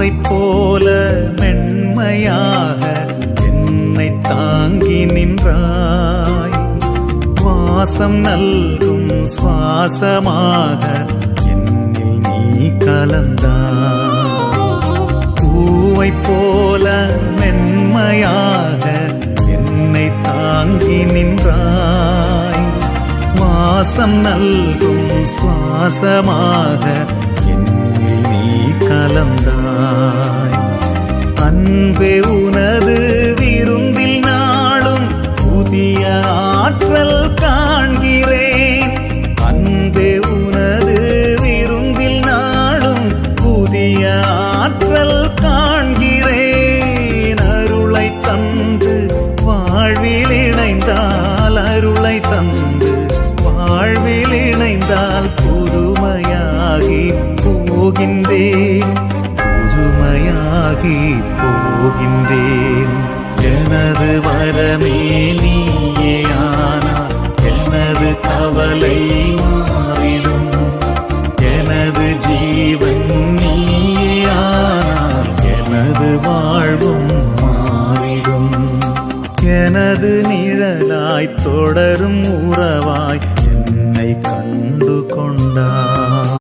பூவை போல மென்மையாக என்னை தாங்கி நின்றாய். வாசம் நல்கும் சுவாசமாக என்னில் நீ கலந்தாய். பூவை போல மென்மையாக என்னை தாங்கி நின்றாய். வாசம் நல்கும் சுவாசமாக என்னில் நீ கலந்தாய். அன்பே உனது விருந்தில் நாளும் புதிய ஆற்றல் காண்கிறேன். அன்பே உனது விருந்தில் நாளும் புதிய ஆற்றல் காண்கிறேன். அருளை தந்து வாழ்வில் இணைந்தால், அருளை தந்து வாழ்வில் இணைந்தால் புதுமையாகி போகின்றேன், புதுமையாகி போகின்றேன். எனது வரமே நீயேயானால் எனது கவலை மாறிடும். எனது ஜீவன் நீயேயானால் எனது வாழ்வும் மாறிடும். எனது நிழலாய் தொடரும் உறவாய் என்னை கண்டு கொண்டாய்.